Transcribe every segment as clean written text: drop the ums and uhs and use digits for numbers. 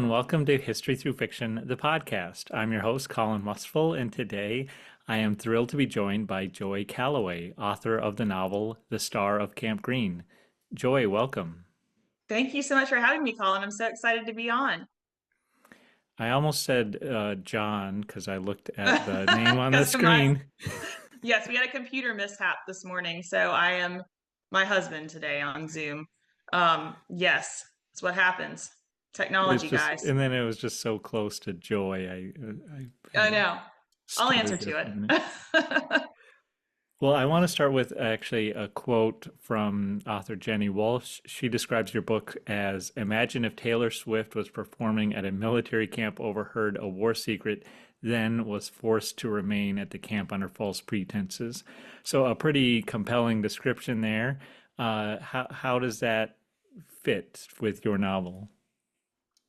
and welcome to History Through Fiction, the podcast. I'm your host, Colin Mustful, and today I am thrilled to be joined by Joy Callaway, author of the novel The Star of Camp Greene. Joy, welcome. Thank you so much for having me, Colin. I'm so excited to be on. I almost said John because I looked at the name on the Because my screen. yes, we had a computer mishap this morning, so I am my husband today on Zoom. Yes, that's what happens. It's Technology, just, guys. and then it was just so close to Joy. I I had know. I'll answer stuttered there to for a minute. it. Well, I want to start with actually a quote from author Jenny Walsh. She describes your book as imagine if Taylor Swift was performing at a military camp, overheard a war secret, then was forced to remain at the camp under false pretenses. So, a pretty compelling description there. How does that fit with your novel?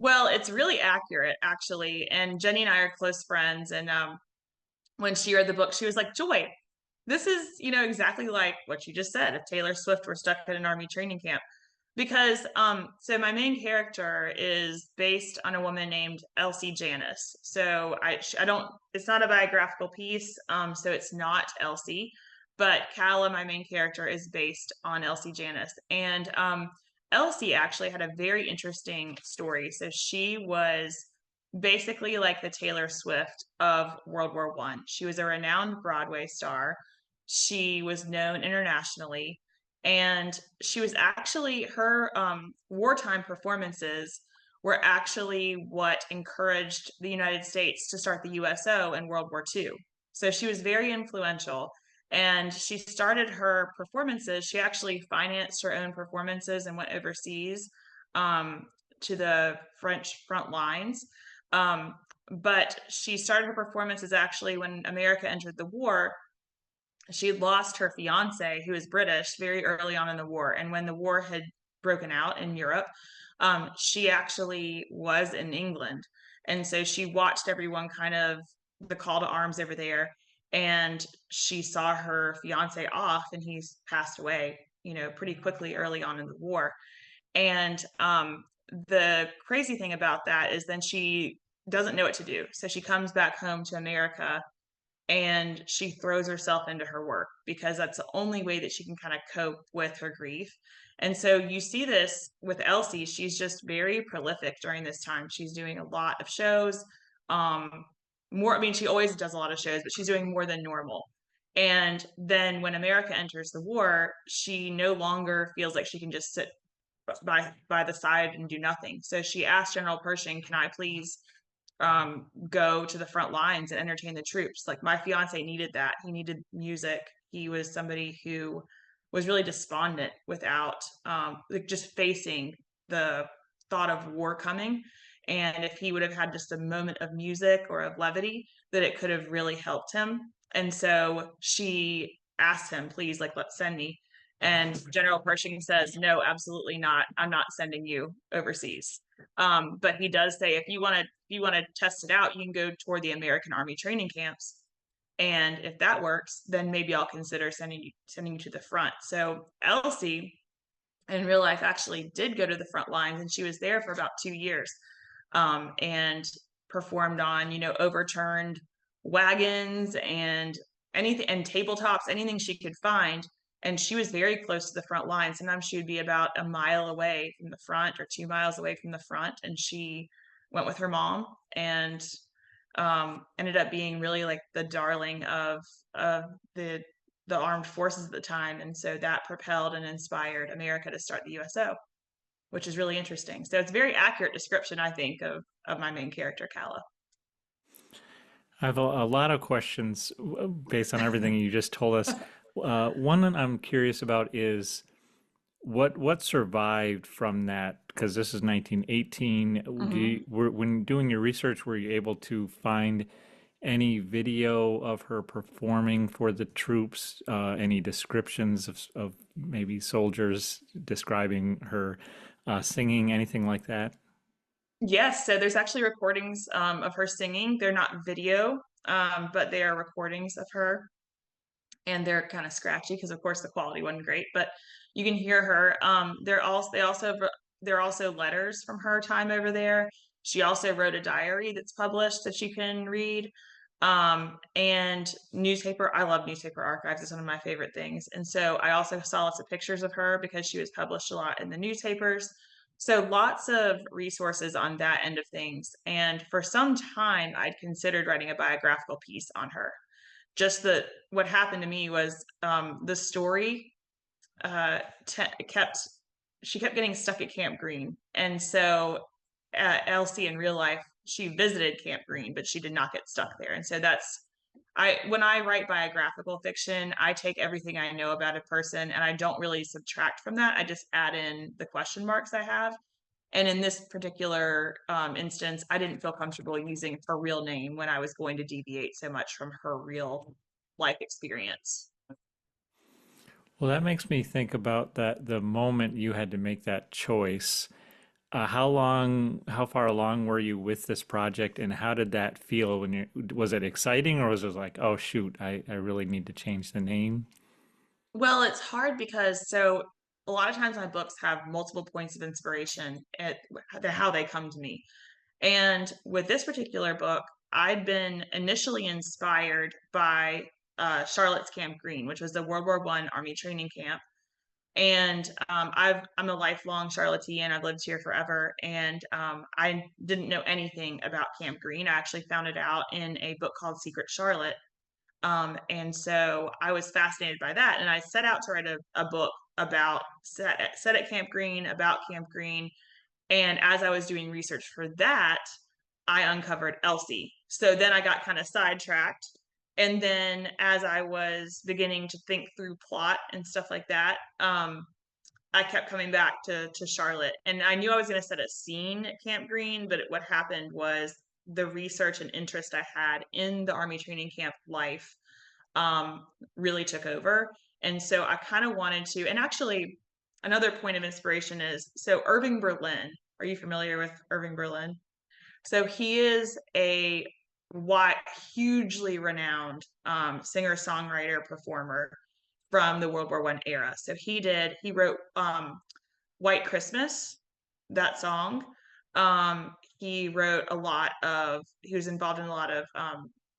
Well, it's really accurate, actually. And Jenny and I are close friends. And when she read the book, she was like, Joy, this is, exactly like what you just said. If Taylor Swift were stuck at an army training camp. Because so my main character is based on a woman named Elsie Janis. So I don't it's not a biographical piece, so it's not Elsie, but Calla, my main character, is based on Elsie Janis. And Elsie actually had a very interesting story. So she was basically like the Taylor Swift of World War One. She was a renowned Broadway star. She was known internationally, and she was actually her wartime performances were actually what encouraged the United States to start the USO in World War II. So she was very influential, and she started her performances. She actually financed her own performances and went overseas um, to the French front lines. Um, but she started her performances actually when America entered the war. She lost her fiance, who was British, very early on in the war. And when the war had broken out in Europe, she actually was in England. And so she watched everyone kind of the call to arms over there. And she saw her fiance off, and he's passed away, pretty quickly early on in the war. And the crazy thing about that is then she doesn't know what to do. So she comes back home to America and she throws herself into her work because that's the only way that she can kind of cope with her grief. And so you see this with Elsie. She's just very prolific during this time. She's doing a lot of shows. Um, more, I mean, she always does a lot of shows, but she's doing more than normal. And then when America enters the war, she no longer feels like she can just sit by the side and do nothing. So she asked General Pershing, "Can I please go to the front lines and entertain the troops?" Like my fiance needed that. He needed music. He was somebody who was really despondent without like just facing the thought of war coming. And if he would have had just a moment of music or of levity, that it could have really helped him. And so she asked him, please, like, let's send me. And General Pershing says, no, absolutely not. I'm not sending you overseas. But he does say, if you want to test it out, you can go toward the American Army training camps. And if that works, then maybe I'll consider sending you to the front. So Elsie in real life actually did go to the front lines, and she was there for about 2 years, and performed on, overturned wagons and anything and tabletops, anything she could find. And she was very close to the front line. Sometimes she would be about a mile away from the front or 2 miles away from the front. And she went with her mom and ended up being really like the darling of the armed forces at the time. And so that propelled and inspired America to start the USO, which is really interesting. So it's a very accurate description, I think, of my main character, Calla. I have a lot of questions based on everything you just told us. One that I'm curious about is what survived from that? Because this is 1918. Mm-hmm. When doing your research, were you able to find any video of her performing for the troops? Any descriptions of maybe soldiers describing her singing, anything like that? Yes, so there's actually recordings of her singing. They're not video, but they are recordings of her, and they're kind of scratchy because, of course, the quality wasn't great. But you can hear her. They're also letters from her time over there. She also wrote a diary that's published that you can read. And newspaper, I love newspaper archives. It's one of my favorite things. And so I also saw lots of pictures of her because she was published a lot in the newspapers. So lots of resources on that end of things. And for some time, I'd considered writing a biographical piece on her. Just that what happened to me was the story kept she kept getting stuck at Camp Greene, and so Elsie in real life, she visited Camp Greene, but she did not get stuck there. And so that's I when I write biographical fiction, I take everything I know about a person and I don't really subtract from that. I just add in the question marks I have. And in this particular instance, I didn't feel comfortable using her real name when I was going to deviate so much from her real life experience. Well, that makes me think about that the moment you had to make that choice. How far along were you with this project, and how did that feel when was it exciting, or was it like, oh shoot, I really need to change the name? Well, it's hard because a lot of times my books have multiple points of inspiration at how they come to me. And with this particular book, I'd been initially inspired by Charlotte's Camp Greene, which was the World War I Army training camp. And I'm a lifelong Charlottean. I've lived here forever, and I didn't know anything about Camp Greene. I actually found it out in a book called Secret Charlotte, and so I was fascinated by that. And I set out to write a book about set at Camp Greene, about Camp Greene. And as I was doing research for that, I uncovered Elsie. So then I got kind of sidetracked. And then as I was beginning to think through plot and stuff like that, I kept coming back to Charlotte. And I knew I was going to set a scene at Camp Greene, but what happened was the research and interest I had in the Army training camp life really took over. And so I kind of wanted to, and actually, another point of inspiration is so Irving Berlin. Are you familiar with Irving Berlin? So he is a wide, hugely renowned singer, songwriter, performer from the World War I era. So he wrote White Christmas, that song. He wrote he was involved in a lot of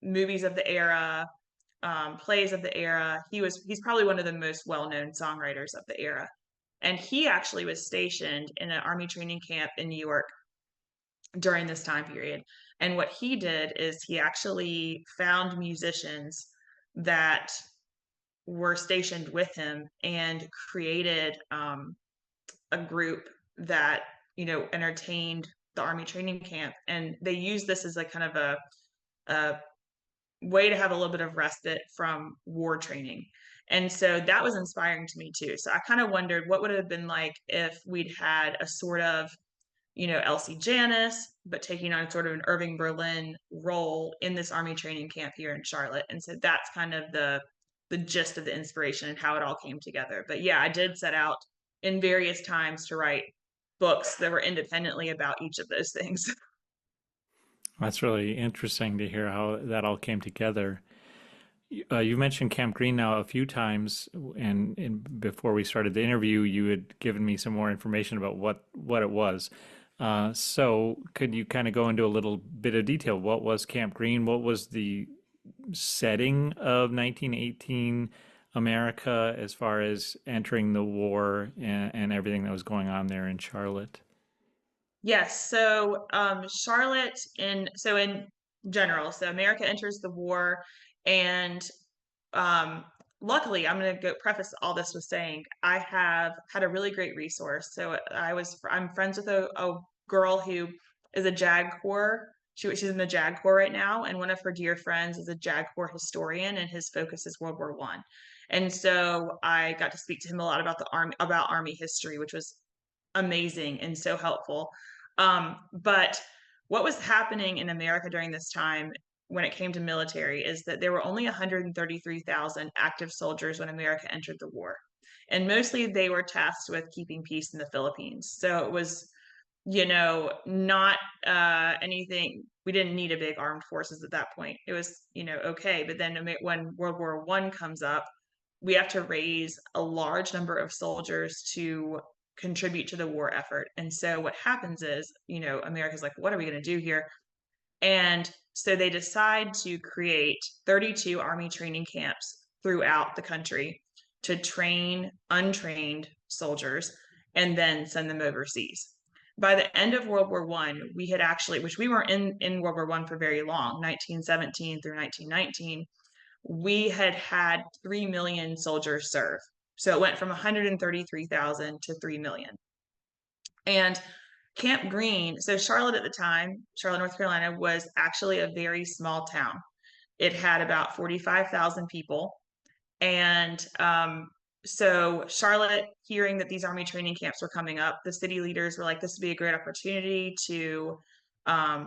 movies of the era, plays of the era. He's probably one of the most well-known songwriters of the era. And he actually was stationed in an army training camp in New York during this time period. And what he did is he actually found musicians that were stationed with him and created a group that entertained the army training camp. And they used this as a kind of a way to have a little bit of respite from war training. And so that was inspiring to me too. So I kind of wondered what would it have been like if we'd had a sort of, Elsie Janis, but taking on sort of an Irving Berlin role in this army training camp here in Charlotte. And so that's kind of the gist of the inspiration and how it all came together. But yeah, I did set out in various times to write books that were independently about each of those things. That's really interesting to hear how that all came together. You mentioned Camp Green now a few times, and before we started the interview, you had given me some more information about what it was. So, could you kind of go into a little bit of detail? What was Camp Green? What was the setting of 1918 America as far as entering the war and everything that was going on there in Charlotte? Yes. So Charlotte in general, so America enters the war, and um, luckily, I'm going to go preface all this with saying I have had a really great resource. So I'm friends with a girl who is a JAG Corps. She's in the JAG Corps right now, and one of her dear friends is a JAG Corps historian, and his focus is World War I. And so I got to speak to him a lot about Army history, which was amazing and so helpful. But what was happening in America during this time when it came to military is that there were only 133,000 active soldiers when America entered the war. And mostly they were tasked with keeping peace in the Philippines. So it was, not anything. We didn't need a big armed forces at that point. It was, okay. But then when World War I comes up, we have to raise a large number of soldiers to contribute to the war effort. And so what happens is, America's like, what are we going to do here? And so they decide to create 32 Army training camps throughout the country to train untrained soldiers and then send them overseas. By the end of World War I, we had actually, which we weren't in World War I for very long, 1917 through 1919, we had 3 million soldiers serve. So it went from 133,000 to 3 million. And Camp Greene, so Charlotte at the time, Charlotte, North Carolina, was actually a very small town. It had about 45,000 people. And so Charlotte, hearing that these Army training camps were coming up, the city leaders were like, this would be a great opportunity to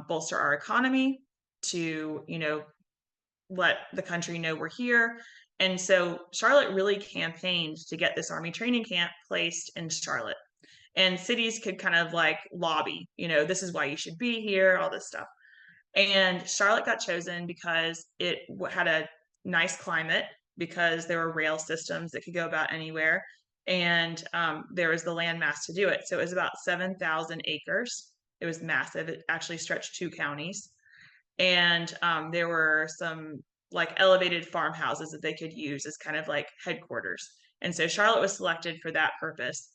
bolster our economy, to, let the country know we're here. And so Charlotte really campaigned to get this Army training camp placed in Charlotte. And cities could kind of like lobby, this is why you should be here, all this stuff. And Charlotte got chosen because it had a nice climate, because there were rail systems that could go about anywhere. And there was the land mass to do it. So it was about 7,000 acres. It was massive. It actually stretched 2 counties. And there were some like elevated farmhouses that they could use as kind of like headquarters. And so Charlotte was selected for that purpose.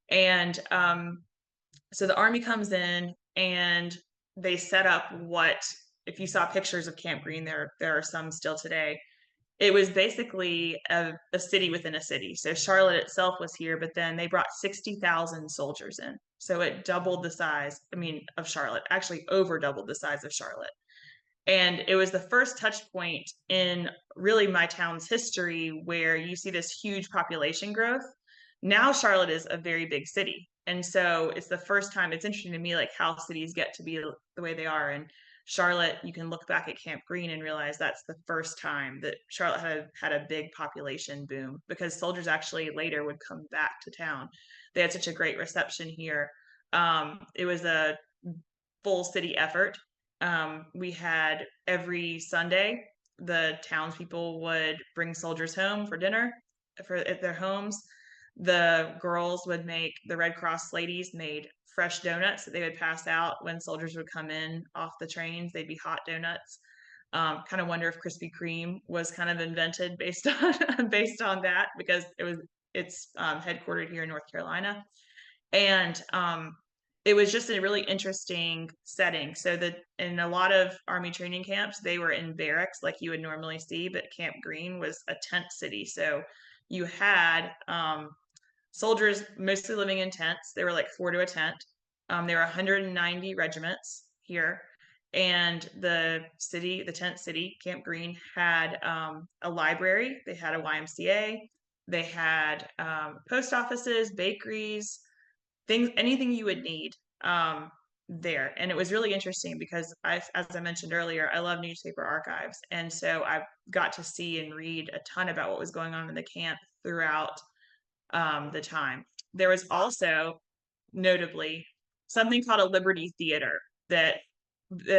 And so the Army comes in and they set up what, if you saw pictures of Camp Greene, there are some still today. It was basically a city within a city. So Charlotte itself was here, but then they brought 60,000 soldiers in. So it doubled the size, of Charlotte, actually over doubled the size of Charlotte. And it was the first touch point in really my town's history where you see this huge population growth. Now Charlotte is a very big city. And so it's the first time. It's interesting to me, like how cities get to be the way they are. And Charlotte, you can look back at Camp Greene and realize that's the first time that Charlotte had a big population boom, because soldiers actually later would come back to town. They had such a great reception here. It was a full city effort. We had every Sunday, the townspeople would bring soldiers home for dinner at their homes. The girls would make, the Red Cross ladies made fresh donuts that they would pass out when soldiers would come in off the trains. They'd be hot donuts. Kind of wonder if Krispy Kreme was kind of invented based on that, because it's headquartered here in North Carolina. And it was just a really interesting setting. So that in a lot of Army training camps, they were in barracks like you would normally see, but Camp Greene was a tent city. So you had soldiers mostly living in tents. They were like 4 to a tent. There were 190 regiments here. And the tent city, Camp Greene, had a library. They had a YMCA. They had post offices, bakeries, anything you would need there. And it was really interesting because as I mentioned earlier, I love newspaper archives. And so I got to see and read a ton about what was going on in the camp throughout the time. There was also, notably, something called a Liberty Theater that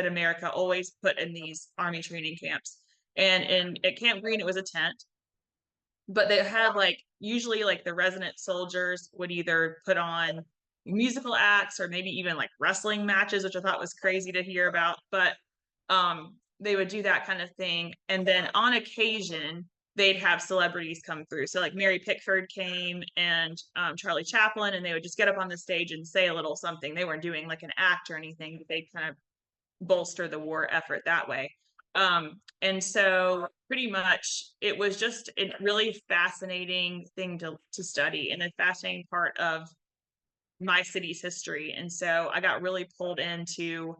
America always put in these Army training camps. And at Camp Greene, it was a tent, but they had like, usually like the resident soldiers would either put on musical acts or maybe even like wrestling matches, which I thought was crazy to hear about. But they would do that kind of thing. And then on occasion, they'd have celebrities come through. So like Mary Pickford came, and Charlie Chaplin, and they would just get up on the stage and say a little something. They weren't doing like an act or anything, but they kind of bolster the war effort that way. And so pretty much it was just a really fascinating thing to study, and a fascinating part of my city's history. And so I got really pulled into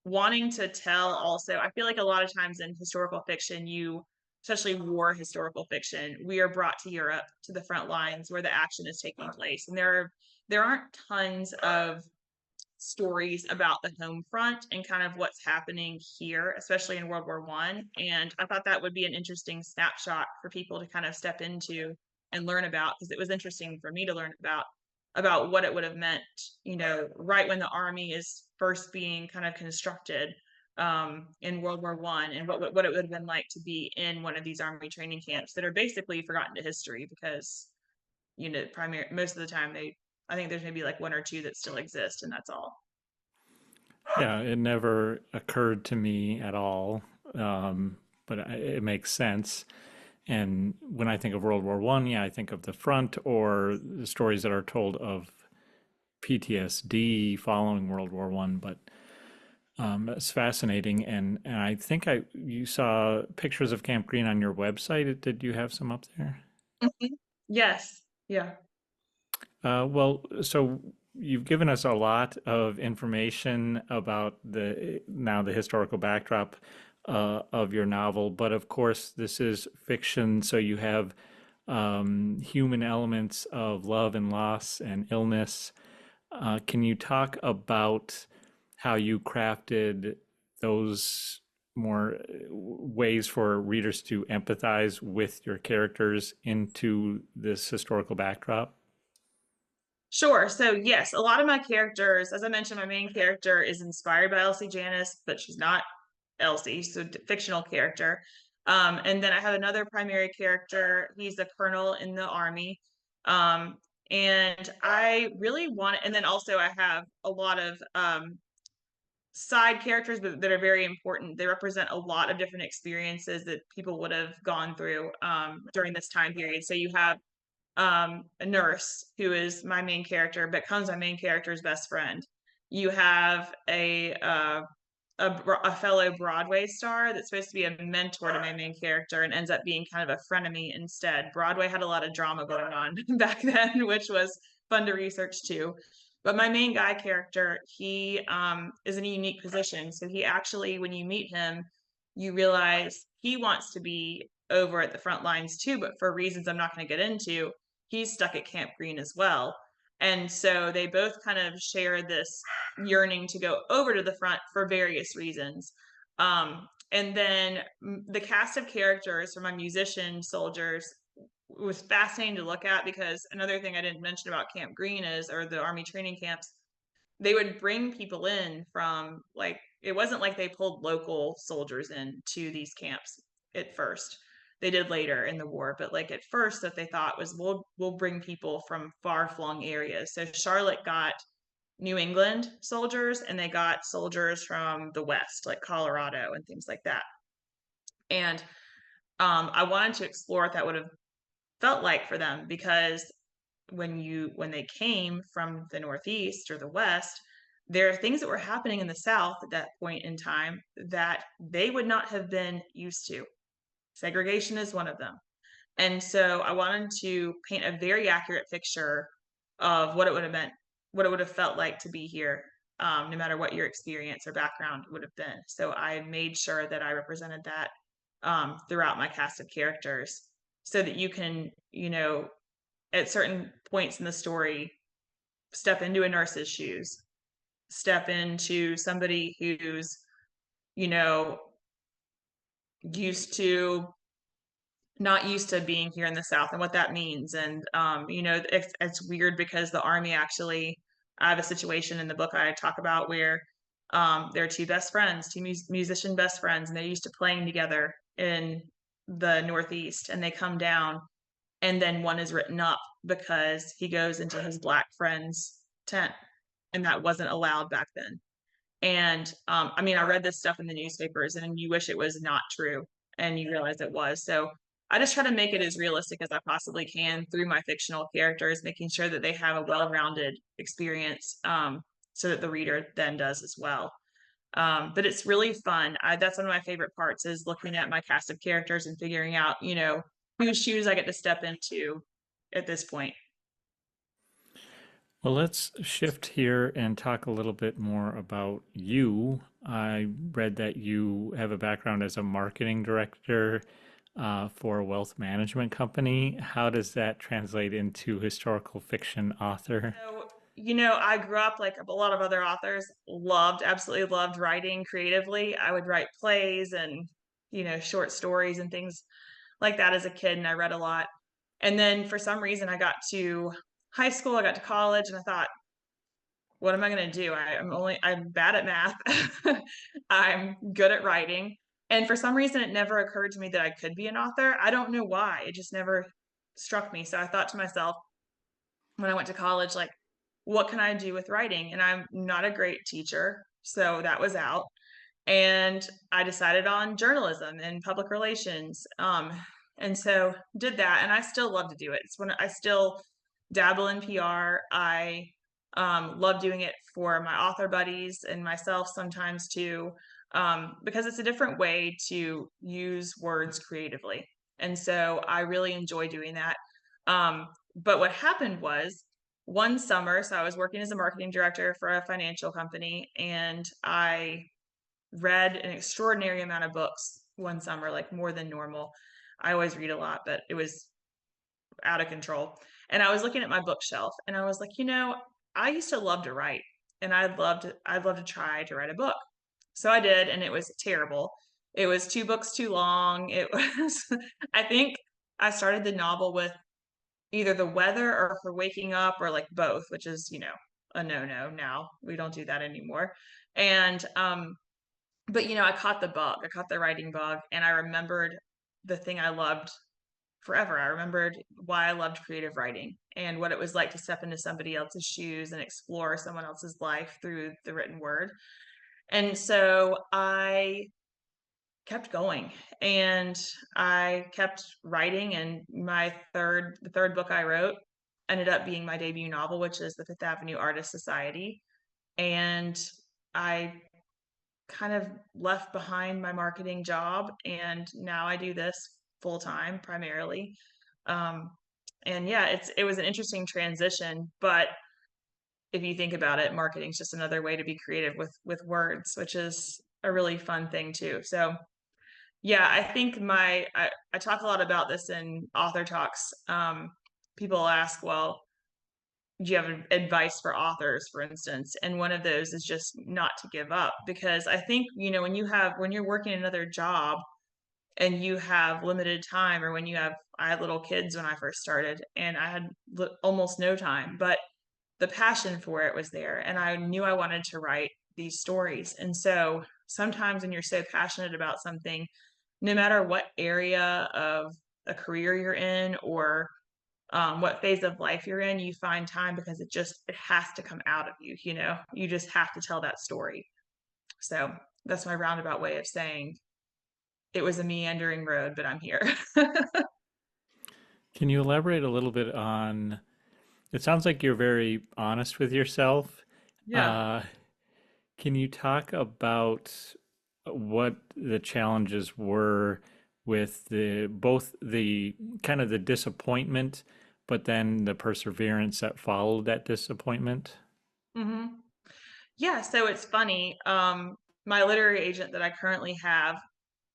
wanting to tell also. I feel like a lot of times in historical fiction, especially war historical fiction, we are brought to Europe, to the front lines where the action is taking place. And there aren't tons of stories about the home front and kind of what's happening here, especially in World War I. And I thought that would be an interesting snapshot for people to kind of step into and learn about, because it was interesting for me to learn about what it would have meant, right when the Army is first being kind of constructed in World War I, and what it would have been like to be in one of these Army training camps that are basically forgotten to history, because most of the time I think there's maybe like one or two that still exist, and that's all. Yeah, it never occurred to me at all, but it makes sense. And when I think of World War One, yeah, I think of the front or the stories that are told of PTSD following World War One. But it's fascinating, and I think you saw pictures of Camp Greene on your website. Did you have some up there? Mhm. Yes. Yeah. Well, so you've given us a lot of information about the historical backdrop of your novel, but of course this is fiction, so you have human elements of love and loss and illness. Can you talk about how you crafted those more ways for readers to empathize with your characters into this historical backdrop? Sure. So yes, a lot of my characters, as I mentioned, my main character is inspired by Elsie Janis, but she's not Elsie, so fictional character. And then I have another primary character. He's a colonel in the army. Um, and I really want, and then also I have a lot of side characters that are very important. They represent a lot of different experiences that people would have gone through during this time period. So you have a nurse who is my main character, becomes my main character's best friend. You have a fellow Broadway star that's supposed to be a mentor to my main character and ends up being kind of a frenemy instead. Broadway had a lot of drama going on back then, which was fun to research too. But my main guy character, he is in a unique position. So he actually, when you meet him, you realize he wants to be over at the front lines too, but for reasons I'm not going to get into, he's stuck at Camp Greene as well. And so they both kind of share this yearning to go over to the front for various reasons. And then the cast of characters for my musician soldiers was fascinating to look at, because another thing I didn't mention about Camp Greene is, or the army training camps, they would bring people in from, like, it wasn't like they pulled local soldiers in to these camps at first. They did later in the war, but like at first that they thought was, we'll bring people from far flung areas. So Charlotte got New England soldiers, and they got soldiers from the West, like Colorado and things like that. And I wanted to explore what that would have felt like for them, because when they came from the Northeast or the West, there are things that were happening in the South at that point in time that they would not have been used to. Segregation is one of them. And so I wanted to paint a very accurate picture of what it would have meant, what it would have felt like to be here, no matter what your experience or background would have been. So I made sure that I represented that throughout my cast of characters, so that you can, at certain points in the story, step into a nurse's shoes, step into somebody who's, you know, used to not used to being here in the South and what that means. And, it's weird because the army actually, I have a situation in the book I talk about where there are two best friends, two musician best friends, and they're used to playing together in the Northeast, and they come down, and then one is written up because he goes into his black friend's tent, and that wasn't allowed back then. And I mean, I read this stuff in the newspapers, and you wish it was not true, and you realize it was. So I just try to make it as realistic as I possibly can through my fictional characters, making sure that they have a well-rounded experience, so that the reader then does as well. But it's really fun. That's one of my favorite parts, is looking at my cast of characters and figuring out, whose shoes I get to step into at this point. Well, let's shift here and talk a little bit more about you. I read that you have a background as a marketing director for a wealth management company. How does that translate into historical fiction author? So, I grew up like a lot of other authors, absolutely loved writing creatively. I would write plays and, short stories and things like that as a kid, and I read a lot. And then for some reason, I got to high school, I got to college, and I thought, what am I going to do? I'm bad at math. I'm good at writing. And for some reason, it never occurred to me that I could be an author. I don't know why. It just never struck me. So I thought to myself when I went to college, like, what can I do with writing? And I'm not a great teacher, so that was out. And I decided on journalism and public relations. And so did that, and I still love to do it. It's when I still dabble in PR. I love doing it for my author buddies and myself sometimes too, because it's a different way to use words creatively. And so I really enjoy doing that. But what happened was one summer, so I was working as a marketing director for a financial company, and I read an extraordinary amount of books one summer, like more than normal. I always read a lot, but it was out of control. And I was looking at my bookshelf and I was like, I used to love to write, and I'd love to try to write a book. So I did, and it was terrible. It was 2 books too long. It was I think I started the novel with either the weather or for waking up, or like both, which is, a no-no now. We don't do that anymore. And but I caught the bug. I caught the writing bug, and I remembered the thing I loved forever. I remembered why I loved creative writing and what it was like to step into somebody else's shoes and explore someone else's life through the written word. And so I kept going, and I kept writing, and the third book I wrote ended up being my debut novel, which is the Fifth Avenue Artist Society. And I kind of left behind my marketing job, and now I do this full time primarily. Um, and yeah, it was an interesting transition, but if you think about it, marketing is just another way to be creative with words, which is a really fun thing too. So yeah, I think I talk a lot about this in author talks. People ask, well, do you have advice for authors, for instance? And one of those is just not to give up, because I think, when you're working another job and you have limited time, or I had little kids when I first started, and I had almost no time, but the passion for it was there, and I knew I wanted to write these stories. And so sometimes when you're so passionate about something, no matter what area of a career you're in, or what phase of life you're in, you find time, because it has to come out of you. You just have to tell that story. So that's my roundabout way of saying it was a meandering road, but I'm here. Can you elaborate a little bit on? It sounds like you're very honest with yourself. Yeah. Uh, can you talk about what the challenges were with the both the kind of the disappointment, but then the perseverance that followed that disappointment? hmm Yeah, so it's funny. My literary agent that I currently have,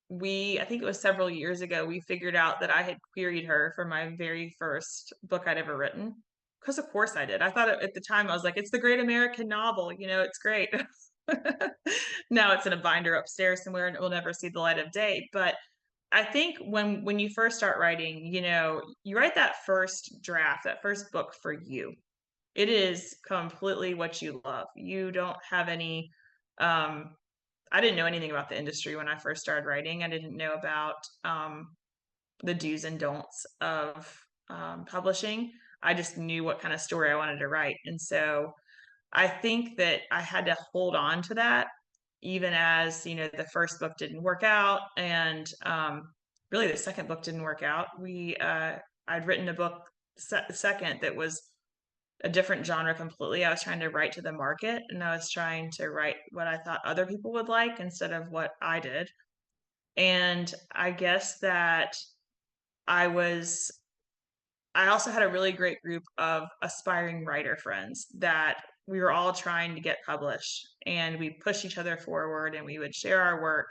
I think it was several years ago, we figured out that I had queried her for my very first book I'd ever written. Because of course I did. I thought at the time, I was like, it's the great American novel, it's great. Now it's in a binder upstairs somewhere, and it will never see the light of day. But I think when you first start writing, you write that first draft, that first book for you. It is completely what you love. You don't have any um I didn't know anything about the industry when I first started writing. I didn't know about the do's and don'ts of publishing. I just knew what kind of story I wanted to write. And so I think that I had to hold on to that, even as, the first book didn't work out. And really, the second book didn't work out. I'd written a book second that was a different genre completely. I was trying to write to the market, and I was trying to write what I thought other people would like instead of what I did. And I guess that I was I also had a really great group of aspiring writer friends that we were all trying to get published, and we pushed each other forward, and we would share our work.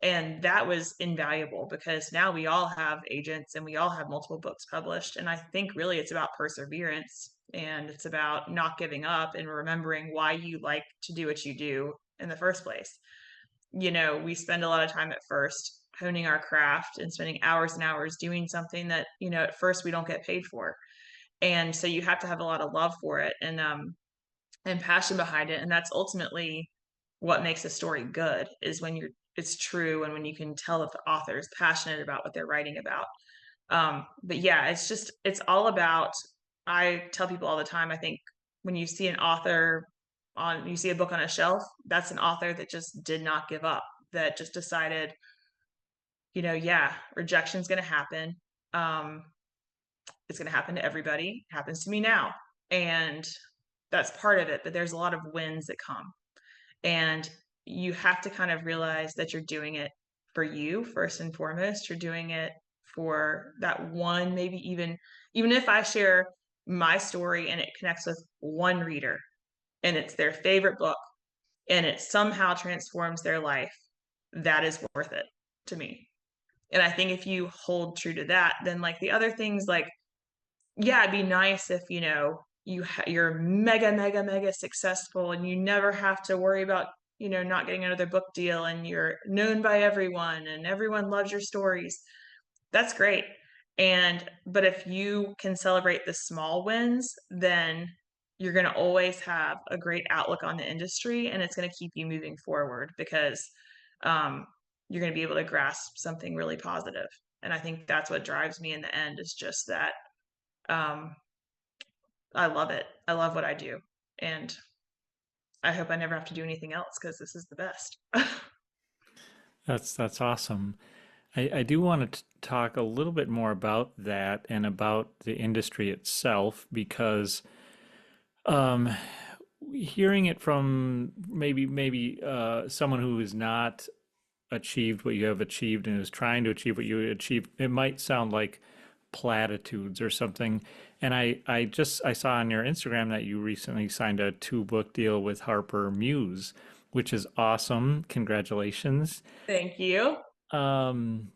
And that was invaluable, because now we all have agents and we all have multiple books published. And I think really it's about perseverance, and it's about not giving up and remembering why you like to do what you do in the first place. We spend a lot of time at first honing our craft and spending hours and hours doing something that, at first we don't get paid for. And so you have to have a lot of love for it, and passion behind it. And that's ultimately what makes a story good, is when it's true, and when you can tell that the author is passionate about what they're writing about. But yeah, it's all about, I tell people all the time, I think when you see an author you see a book on a shelf, that's an author that just did not give up, that just decided, yeah, rejection's going to happen. Um, it's going to happen to everybody. It happens to me now. And that's part of it. But there's a lot of wins that come. And you have to kind of realize that you're doing it for you first and foremost. You're doing it for that one, maybe even if I share my story and it connects with one reader and it's their favorite book and it somehow transforms their life, that is worth it to me. And I think if you hold true to that, then like the other things, like, yeah, it'd be nice if, you're mega, mega, mega successful and you never have to worry about, not getting another book deal and you're known by everyone and everyone loves your stories. That's great. But if you can celebrate the small wins, then you're going to always have a great outlook on the industry and it's going to keep you moving forward because um, you're going to be able to grasp something really positive. And I think that's what drives me in the end is just that um, I love it. I love what I do. And I hope I never have to do anything else because this is the best. That's awesome. I do want to talk a little bit more about that and about the industry itself because um, hearing it from maybe someone who has not achieved what you have achieved and is trying to achieve what you achieved, it might sound like platitudes or something. And I saw on your Instagram that you recently signed a 2 book deal with Harper Muse, which is awesome. Congratulations. Thank you. Um,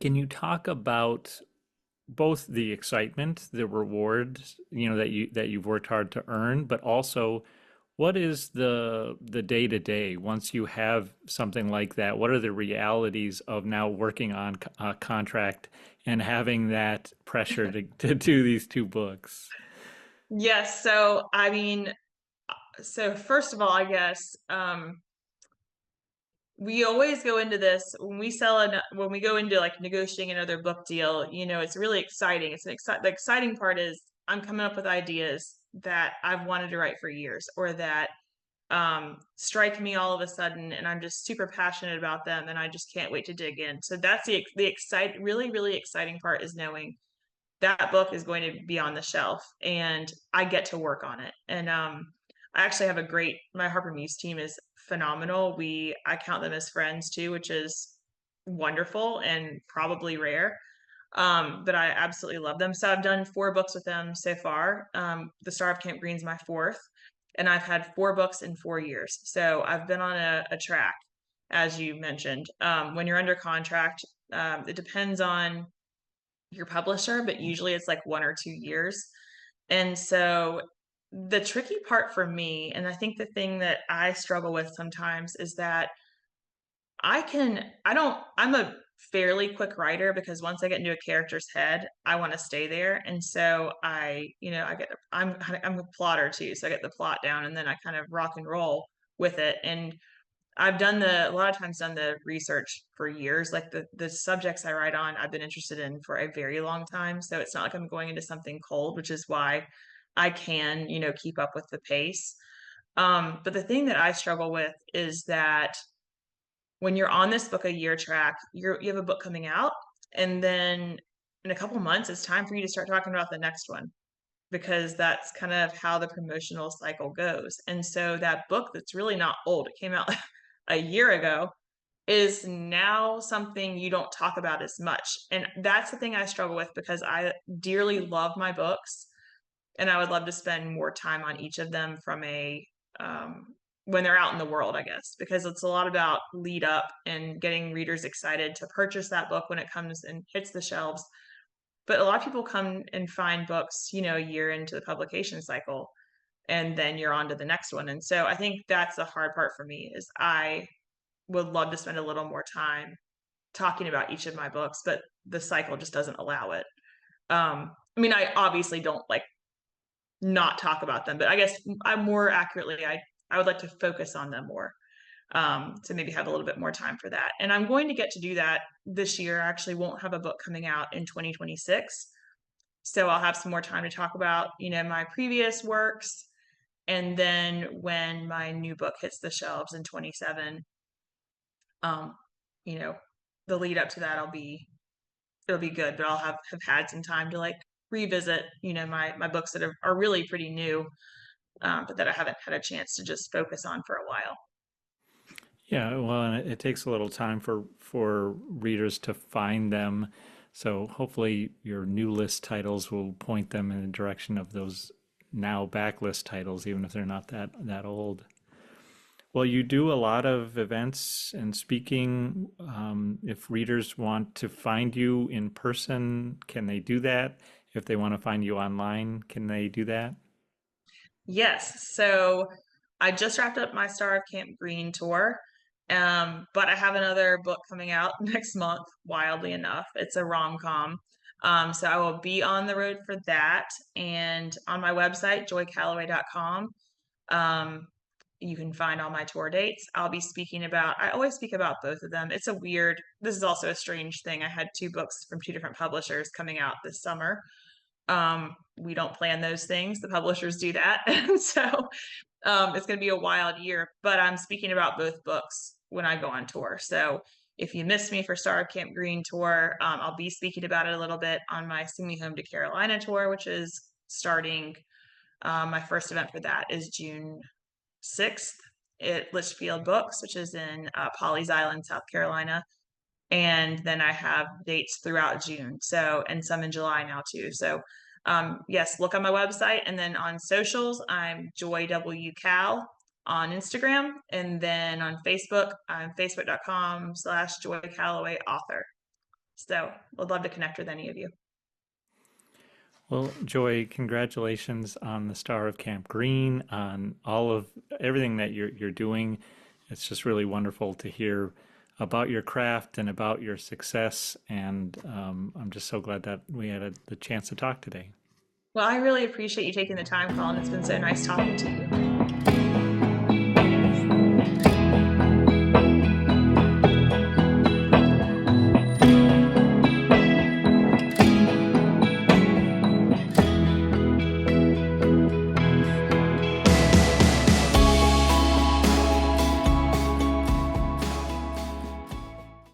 can you talk about both the excitement, the reward, that you've worked hard to earn, but also what is the day to day once you have something like that? What are the realities of now working on a contract and having that pressure to do these 2 books? Yes. So, I mean, so first of all, I guess we always go into this when when we go into like negotiating another book deal, it's really exciting. The exciting part is I'm coming up with ideas that I've wanted to write for years or that strike me all of a sudden and I'm just super passionate about them and I just can't wait to dig in. So that's really, really exciting part is knowing that book is going to be on the shelf and I get to work on it. And I actually have my Harper Muse team is phenomenal. I count them as friends too, which is wonderful and probably rare. But I absolutely love them. So I've done 4 books with them so far. The Star of Camp Greene's my 4th, and I've had 4 books in 4 years. So I've been on a track, as you mentioned. When you're under contract, it depends on your publisher, but usually it's like 1 or 2 years. And so the tricky part for me, and I think the thing that I struggle with sometimes is that I'm a fairly quick writer because once I get into a character's head, I want to stay there. And so I'm a plotter too. So I get the plot down and then I kind of rock and roll with it. And I've a lot of times done the research for years. Like the subjects I write on, I've been interested in for a very long time. So it's not like I'm going into something cold, which is why I can, keep up with the pace. But the thing that I struggle with is that when you're on this book a year track, you have a book coming out, and then in a couple months, it's time for you to start talking about the next one because that's kind of how the promotional cycle goes. And so that book that's really not old, it came out a year ago, is now something you don't talk about as much. And that's the thing I struggle with because I dearly love my books and I would love to spend more time on each of them from um, when they're out in the world, I guess, because it's a lot about lead up and getting readers excited to purchase that book when it comes and hits the shelves. But a lot of people come and find books, a year into the publication cycle, and then you're on to the next one. And so I think that's the hard part for me is I would love to spend a little more time talking about each of my books, but the cycle just doesn't allow it. I mean, I obviously don't like not talk about them, but I guess I would like to focus on them more to maybe have a little bit more time for that. And I'm going to get to do that this year. I actually won't have a book coming out in 2026. So I'll have some more time to talk about, my previous works And then when my new book hits the shelves in 27, um, you know, the lead up to that, it'll be good, but I'll have had some time to like revisit, my books that are really pretty new, but that I haven't had a chance to just focus on for a while. Yeah, well, and it takes a little time for readers to find them. So hopefully your new list titles will point them in the direction of those now backlist titles, even if they're not that old. Well, you do a lot of events and speaking. If readers want to find you in person, can they do that? If they want to find you online, can they do that? Yes. So I just wrapped up my Star of Camp Greene tour. But I have another book coming out next month, wildly enough. It's a rom-com. So I will be on the road for that. And on my website, joycallaway.com, um, you can find all my tour dates. I always speak about both of them. This is also a strange thing. I had two books from two different publishers coming out this summer. We don't plan those things. The publishers do that. And so it's going to be a wild year, but I'm speaking about both books when I go on tour. So if you missed me for Star of Camp Greene tour, I'll be speaking about it a little bit on my Sing Me Home to Carolina tour, which is starting. My first event for that is June 6th at Litchfield Books, which is in Pawleys Island, South Carolina. And then I have dates throughout June, and some in July now too. So yes, look on my website, and then on socials, I'm Joy W Cal on Instagram, and then on Facebook, I'm facebook.com/Joy Callaway author. So would love to connect with any of you. Well, Joy, congratulations on the Star of Camp Greene, on all of everything that you're doing. It's just really wonderful to hear about your craft and about your success, and I'm just so glad that we had the chance to talk today. Well, I really appreciate you taking the time, Colin. It's been so nice talking to you.